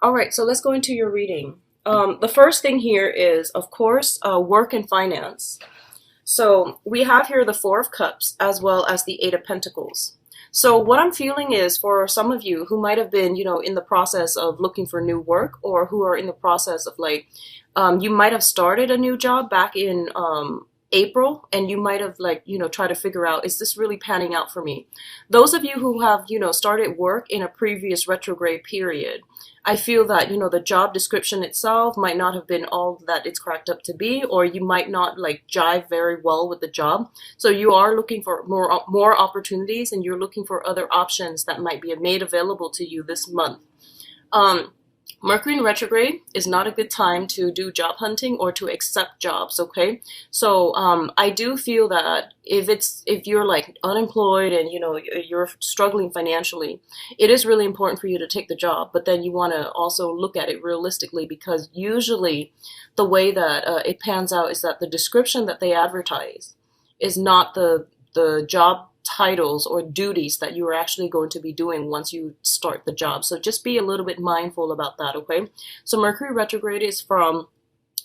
All right, so let's go into your reading. The first thing here is, of course, work and finance. So we have here the Four of Cups as well as the Eight of Pentacles. So what I'm feeling is for some of you who might have been, in the process of looking for new work, or who are in the process of you might have started a new job back in April, and you might have try to figure out, is this really panning out for me? Those of you who have, started work in a previous retrograde period, I feel that, the job description itself might not have been all that it's cracked up to be, or you might not jive very well with the job. So you are looking for more opportunities, and you're looking for other options that might be made available to you this month. Mercury in retrograde is not a good time to do job hunting or to accept jobs, okay? So I do feel that if you're unemployed and you're struggling financially, it is really important for you to take the job, but then you want to also look at it realistically, because usually the way that it pans out is that the description that they advertise is not the job titles or duties that you are actually going to be doing once you start the job. So just be a little bit mindful about that, okay? So Mercury retrograde is from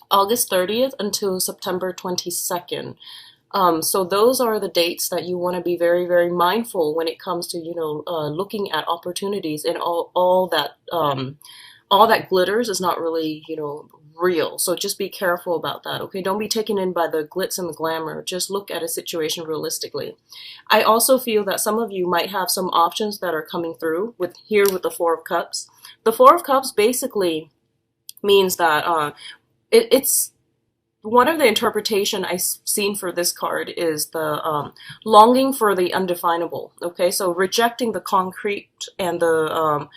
August 30th until September 22nd. So those are the dates that you want to be very, very mindful when it comes to, looking at opportunities, and all that glitters is not really, real. So just be careful about that, okay? Don't be taken in by the glitz and the glamour. Just look at a situation realistically. I also feel that some of you might have some options that are coming through with the Four of Cups. The Four of Cups basically means that it's one of the interpretation I've seen for this card is the longing for the undefinable. Okay, so rejecting the concrete and the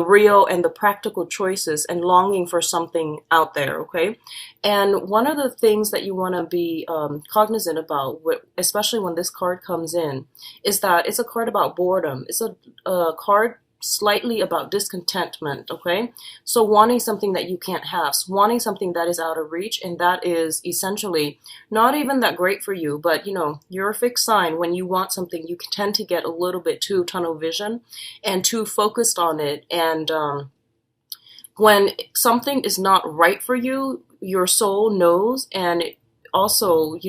real and the practical choices, and longing for something out there. Okay, and one of the things that you want to be cognizant about, especially when this card comes in, is that it's a card about boredom. It's a card slightly about discontentment, okay? So wanting something that you can't have, wanting something that is out of reach, and that is essentially not even that great for you, but you're a fixed sign. When you want something, you tend to get a little bit too tunnel vision and too focused on it, and when something is not right for you, your soul knows, and also,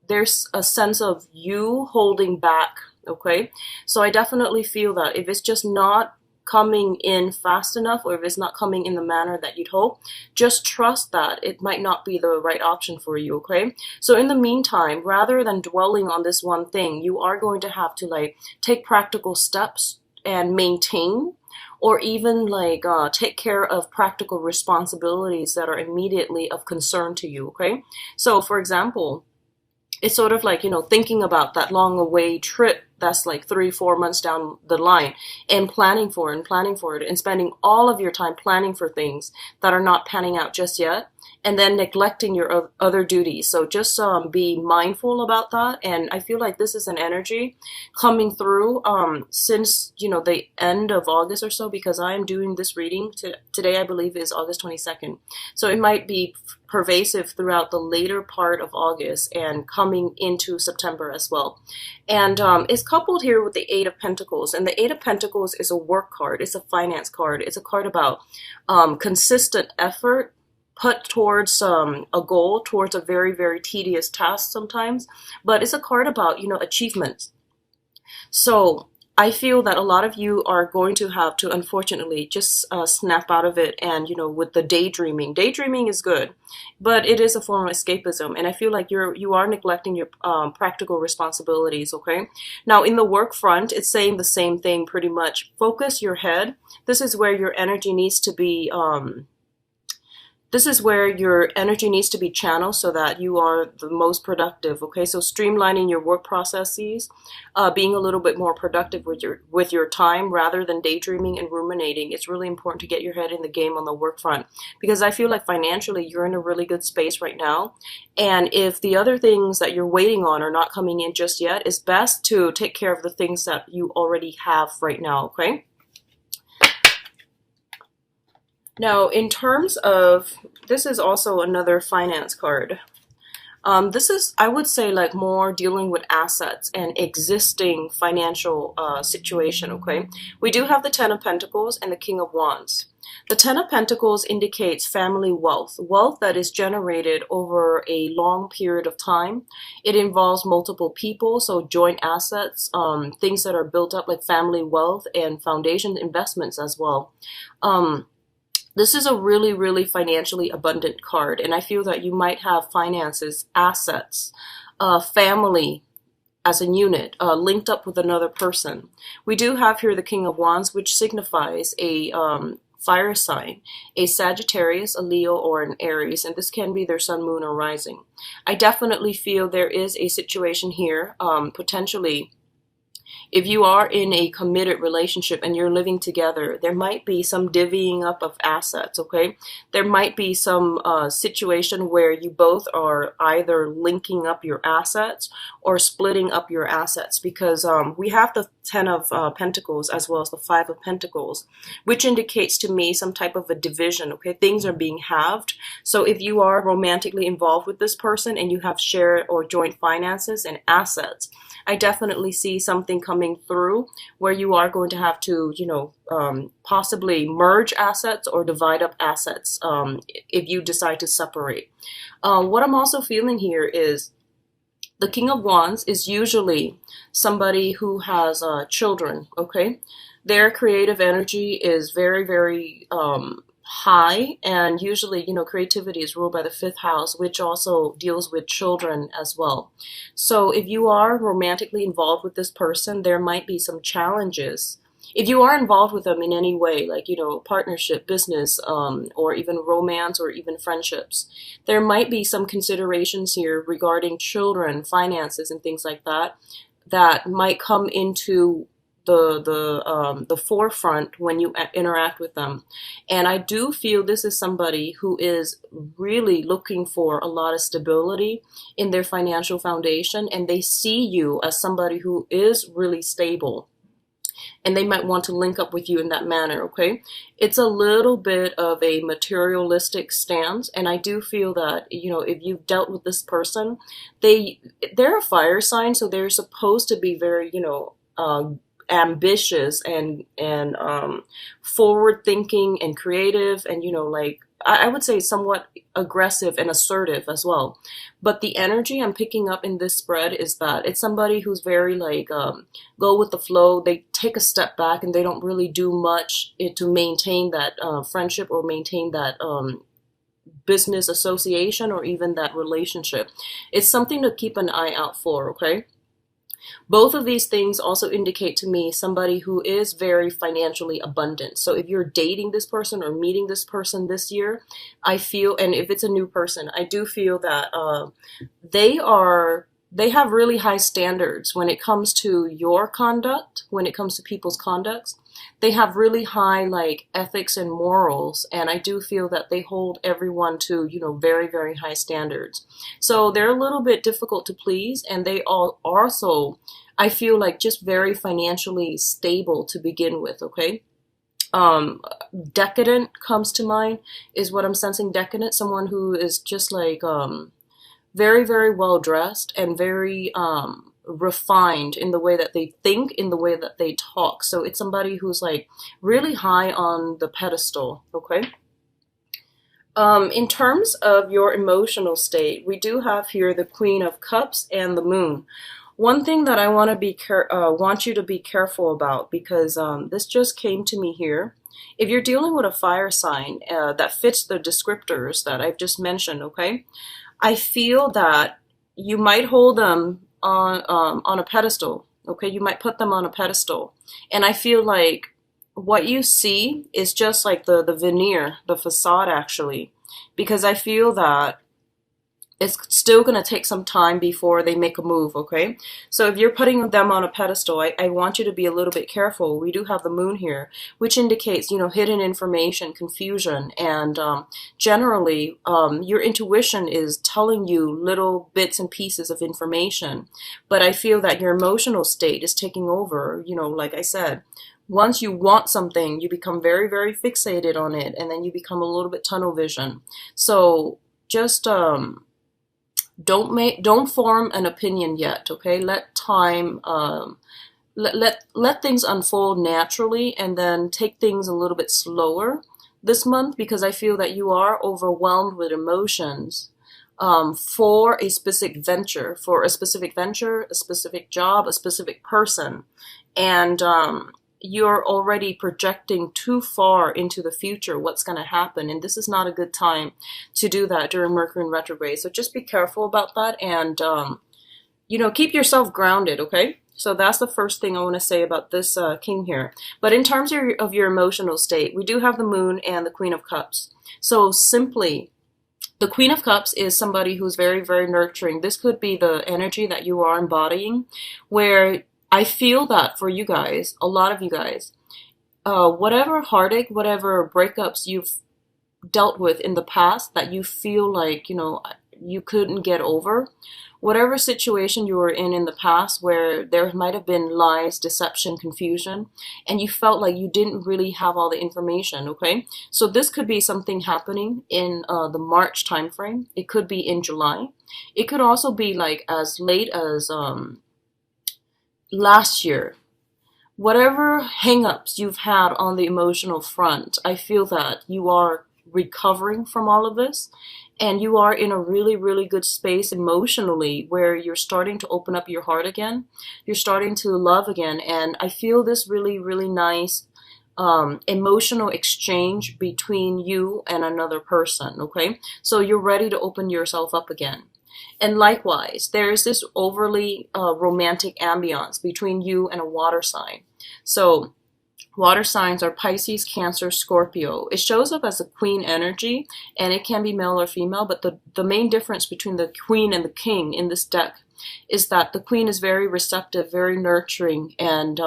there's a sense of you holding back. Okay, so I definitely feel that if it's just not coming in fast enough, or if it's not coming in the manner that you'd hope, just trust that it might not be the right option for you, okay? So in the meantime, rather than dwelling on this one thing, you are going to have to take practical steps and maintain, or even take care of practical responsibilities that are immediately of concern to you, okay? So for example, it's sort of thinking about that long away trip that's 3-4 months down the line, and planning for it, and spending all of your time planning for things that are not panning out just yet, and then neglecting your other duties. So just be mindful about that. And I feel like this is an energy coming through since the end of August or so, because I am doing this reading today, I believe is August 22nd. So it might be pervasive throughout the later part of August and coming into September as well. And it's coupled here with the Eight of Pentacles. And the Eight of Pentacles is a work card. It's a finance card. It's a card about consistent effort put towards a goal, towards a very, very tedious task sometimes. But it's a card about, achievements. So I feel that a lot of you are going to have to, unfortunately, just snap out of it. And, with the daydreaming. Daydreaming is good, but it is a form of escapism. And I feel like you are neglecting your practical responsibilities, okay? Now, in the work front, it's saying the same thing pretty much. Focus your head. This is where your energy needs to be channeled so that you are the most productive, okay? So streamlining your work processes, being a little bit more productive with your time rather than daydreaming and ruminating. It's really important to get your head in the game on the work front, because I feel like financially you're in a really good space right now. And if the other things that you're waiting on are not coming in just yet, it's best to take care of the things that you already have right now, okay? Now, in terms of, this is also another finance card. This is, I would say, like more dealing with assets and existing financial situation, okay? We do have the Ten of Pentacles and the King of Wands. The Ten of Pentacles indicates family wealth, wealth that is generated over a long period of time. It involves multiple people, so joint assets, things that are built up like family wealth and foundation investments as well. This is a really, really financially abundant card, and I feel that you might have finances, assets, family as a unit, linked up with another person. We do have here the King of Wands, which signifies a fire sign, a Sagittarius, a Leo, or an Aries, and this can be their sun, moon, or rising. I definitely feel there is a situation here, potentially, if you are in a committed relationship and you're living together, there might be some divvying up of assets, okay? There might be some situation where you both are either linking up your assets or splitting up your assets, because we have the Ten of Pentacles as well as the Five of Pentacles, which indicates to me some type of a division, okay? Things are being halved. So if you are romantically involved with this person and you have shared or joint finances and assets, I definitely see something coming through where you are going to have to, possibly merge assets or divide up assets if you decide to separate. What I'm also feeling here is the King of Wands is usually somebody who has children, okay? Their creative energy is very, very high, and usually, creativity is ruled by the fifth house, which also deals with children as well. So if you are romantically involved with this person, there might be some challenges. If you are involved with them in any way, like, partnership, business, or even romance, or even friendships, there might be some considerations here regarding children, finances, and things like that, that might come into the forefront when you interact with them. And I do feel this is somebody who is really looking for a lot of stability in their financial foundation, and they see you as somebody who is really stable, and they might want to link up with you in that manner, okay? It's a little bit of a materialistic stance, and I do feel that, if you've dealt with this person, they're a fire sign, so they're supposed to be very, ambitious and forward thinking and creative, and I would say somewhat aggressive and assertive as well. But the energy I'm picking up in this spread is that it's somebody who's very go with the flow. They take a step back and they don't really do much to maintain that friendship or maintain that business association or even that relationship. It's something to keep an eye out for, okay? Both of these things also indicate to me somebody who is very financially abundant. So if you're dating this person or meeting this person this year, I feel, and if it's a new person, I do feel that they have really high standards when it comes to your conduct, when it comes to people's conducts. They have really high ethics and morals, and I do feel that they hold everyone to, very, very high standards. So they're a little bit difficult to please, and they all also, I feel just very financially stable to begin with, okay? Decadent comes to mind is what I'm sensing. Decadent, someone who is just very, very well dressed and very refined in the way that they think, in the way that they talk. So it's somebody who's really high on the pedestal, okay? In terms of your emotional state, we do have here the Queen of Cups and the Moon. One thing that I want you to be careful about, because this just came to me here. If you're dealing with a fire sign that fits the descriptors that I've just mentioned, okay, I feel that you might hold them on a pedestal, okay? You might put them on a pedestal, and I feel what you see is just the veneer, the facade, actually, because I feel that it's still going to take some time before they make a move, okay? So if you're putting them on a pedestal, I want you to be a little bit careful. We do have the Moon here, which indicates, hidden information, confusion, and generally, your intuition is telling you little bits and pieces of information. But I feel that your emotional state is taking over, like I said. Once you want something, you become very, very fixated on it, and then you become a little bit tunnel vision. So just Don't form an opinion yet, okay? Let time let things unfold naturally, and then take things a little bit slower this month, because I feel that you are overwhelmed with emotions for a specific venture, a specific job, a specific person, and you're already projecting too far into the future what's going to happen, and this is not a good time to do that during Mercury in retrograde. So just be careful about that, and keep yourself grounded, okay? So that's the first thing I want to say about this king here. But in terms of your emotional state, we do have the moon and the Queen of Cups. So simply, the Queen of Cups is somebody who's very, very nurturing. This could be the energy that you are embodying, where I feel that for you guys, a lot of you guys, whatever heartache, whatever breakups you've dealt with in the past that you feel like, you couldn't get over, whatever situation you were in the past where there might have been lies, deception, confusion, and you felt like you didn't really have all the information, okay? So this could be something happening in the March timeframe. It could be in July. It could also be like as late as last year. Whatever hangups you've had on the emotional front, I feel that you are recovering from all of this, and you are in a really, really good space emotionally where you're starting to open up your heart again. You're starting to love again, and I feel this really, really nice emotional exchange between you and another person, okay? So you're ready to open yourself up again. And likewise, there is this overly romantic ambiance between you and a water sign. So water signs are Pisces, Cancer, Scorpio. It shows up as a queen energy, and it can be male or female, but the main difference between the queen and the king in this deck is that the queen is very receptive, very nurturing, and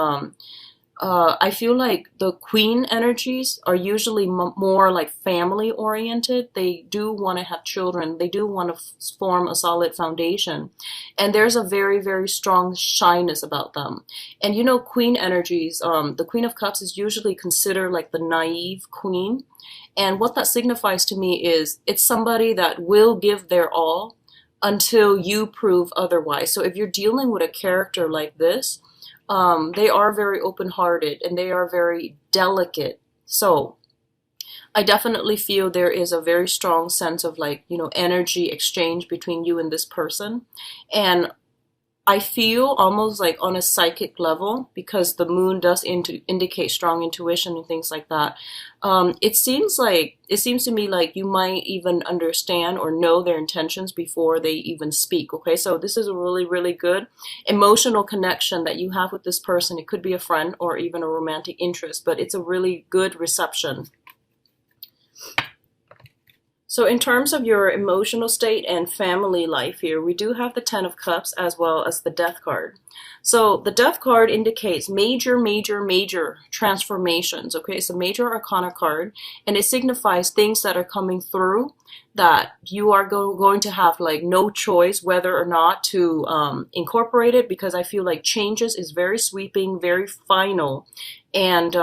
I feel like the queen energies are usually more like family oriented. They do want to have children. They do want to form a solid foundation. And there's a very, very strong shyness about them. And queen energies, the Queen of Cups is usually considered like the naive queen. And what that signifies to me is it's somebody that will give their all until you prove otherwise. So if you're dealing with a character like this, they are very open-hearted and they are very delicate. So I definitely feel there is a very strong sense of energy exchange between you and this person. And I feel almost like on a psychic level, because the moon does indicate strong intuition and things like that. It seems to me like you might even understand or know their intentions before they even speak. Okay, so this is a really, really good emotional connection that you have with this person. It could be a friend or even a romantic interest, but it's a really good reception. So in terms of your emotional state and family life here, we do have the Ten of Cups as well as the Death card. So the Death card indicates major, major, major transformations. Okay, it's a major arcana card, and it signifies things that are coming through that you are going to have no choice whether or not to incorporate it, because I feel like changes is very sweeping, very final, and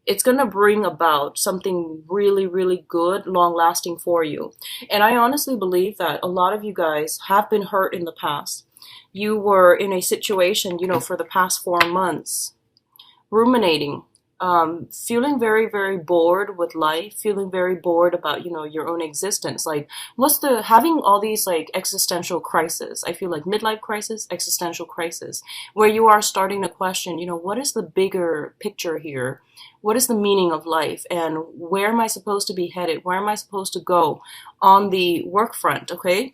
it's going to bring about something really, really good, long-lasting for you. And I honestly believe that a lot of you guys have been hurt in the past. You were in a situation, for the past 4 months, ruminating, feeling very, very bored with life, feeling very bored about, your own existence. Having all these existential crises. I feel like midlife crisis, existential crisis, where you are starting to question, what is the bigger picture here? What is the meaning of life? And where am I supposed to be headed? Where am I supposed to go on the work front? Okay.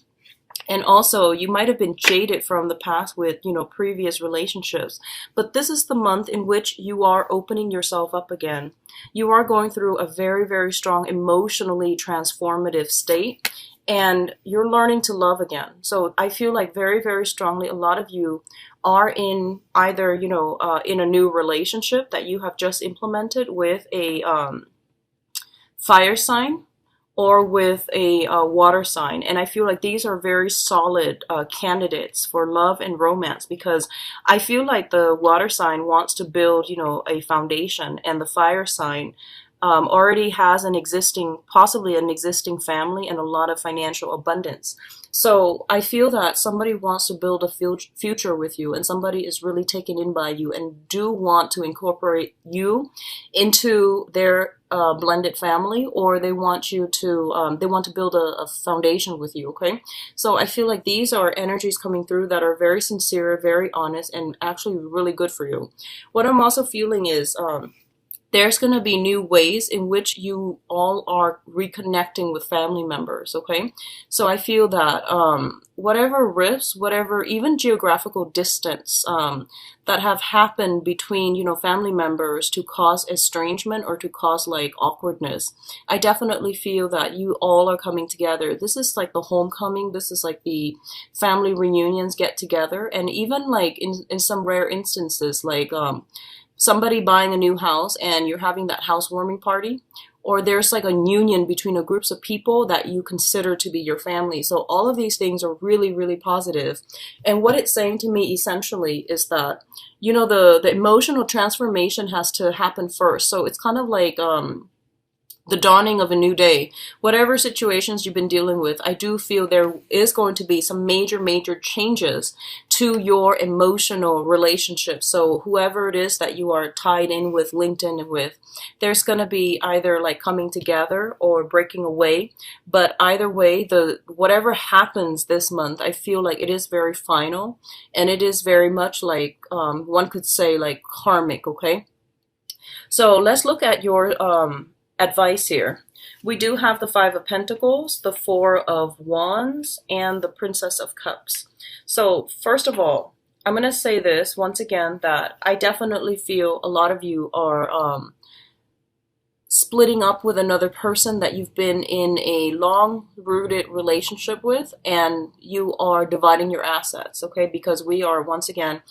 And also, you might have been jaded from the past with, previous relationships. But this is the month in which you are opening yourself up again. You are going through a very, very strong, emotionally transformative state. And you're learning to love again. So I feel like very, very strongly a lot of you are in either, in a new relationship that you have just implemented with a fire sign, or with a water sign. And I feel like these are very solid candidates for love and romance, because I feel like the water sign wants to build, a foundation, and the fire sign already has an existing, possibly an existing family and a lot of financial abundance. So I feel that somebody wants to build a future with you, and somebody is really taken in by you and do want to incorporate you into their blended family, or they want you to they want to build a foundation with you. Okay, so I feel like these are energies coming through that are very sincere, very honest, and actually really good for you. What I'm also feeling is there's going to be new ways in which you all are reconnecting with family members. Okay, so I feel that whatever rifts, whatever even geographical distance that have happened between, you know, family members to cause estrangement or to cause like awkwardness, I definitely feel that you all are coming together. This is like the homecoming, this is like the family reunions get together. And even like in some rare instances, like somebody buying a new house and you're having that housewarming party, or there's like a union between a groups of people that you consider to be your family. So all of these things are really, really positive. And what it's saying to me essentially is that, you know, the emotional transformation has to happen first. So it's kind of like the dawning of a new day. Whatever situations you've been dealing with, I do feel there is going to be some major, major changes to your emotional relationship. So whoever it is that you are tied in with, linked in with, there's going to be either like coming together or breaking away. But either way, the whatever happens this month, I feel like it is very final, and it is very much like one could say like karmic. Okay, so let's look at your advice here. We do have the Five of Pentacles, the Four of Wands, and the Princess of Cups. So first of all, I'm going to say this once again, that I definitely feel a lot of you are splitting up with another person that you've been in a long-rooted relationship with, and you are dividing your assets, okay? Because we are, once again,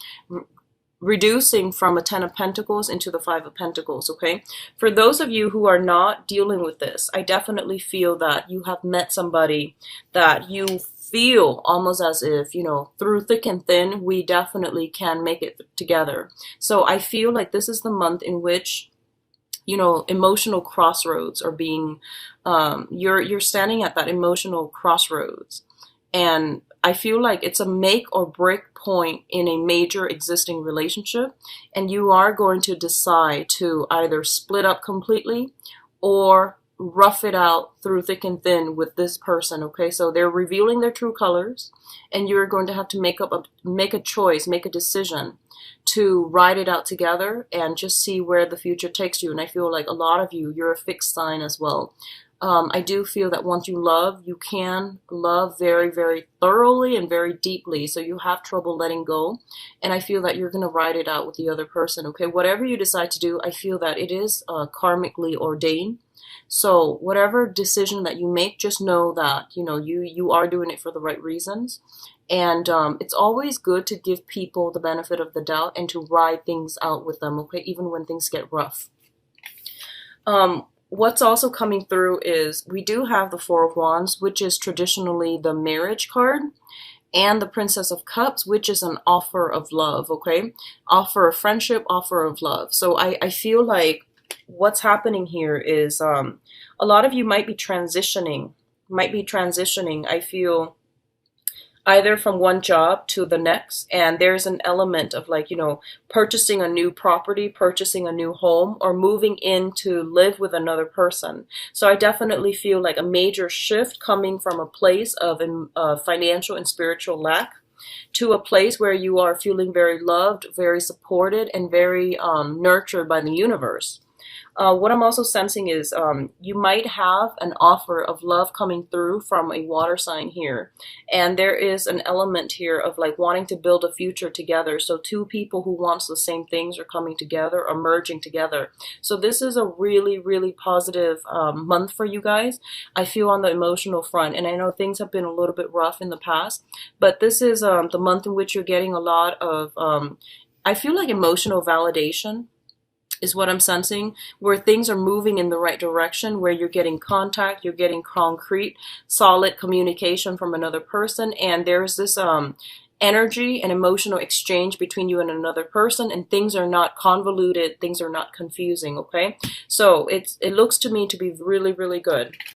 reducing from a Ten of Pentacles into the Five of Pentacles, okay? For those of you who are not dealing with this, I definitely feel that you have met somebody that you feel almost as if, you know, through thick and thin, we definitely can make it together. So I feel like this is the month in which, you know, emotional crossroads are being, you're standing at that emotional crossroads. And I feel like it's a make or break point in a major existing relationship, and you are going to decide to either split up completely or rough it out through thick and thin with this person. Okay, so they're revealing their true colors, and you're going to have to make a choice, make a decision to ride it out together and just see where the future takes you. And I feel like a lot of you, you're a fixed sign as well. I do feel that once you love, you can love very, very thoroughly and very deeply. So you have trouble letting go. And I feel that you're going to ride it out with the other person. Okay, whatever you decide to do, I feel that it is karmically ordained. So whatever decision that you make, just know that, you know, you are doing it for the right reasons. And it's always good to give people the benefit of the doubt and to ride things out with them, okay, even when things get rough. What's also coming through is we do have the Four of Wands, which is traditionally the marriage card, and the Princess of Cups, which is an offer of love, okay? Offer of friendship, offer of love. So I feel like what's happening here is a lot of you might be transitioning, I feel, either from one job to the next, and there's an element of like, you know, purchasing a new property, purchasing a new home, or moving in to live with another person. So I definitely feel like a major shift coming from a place of financial and spiritual lack to a place where you are feeling very loved, very supported, and very nurtured by the universe. What I'm also sensing is you might have an offer of love coming through from a water sign here. And there is an element here of like wanting to build a future together. So two people who want the same things are coming together, are merging together. So this is a really, really positive month for you guys. I feel on the emotional front. And I know things have been a little bit rough in the past. But this is the month in which you're getting a lot of, I feel like emotional validation is what I'm sensing, where things are moving in the right direction, where you're getting contact, you're getting concrete, solid communication from another person. And there's this energy and emotional exchange between you and another person, and things are not convoluted, things are not confusing, okay? So it looks to me to be really, really good.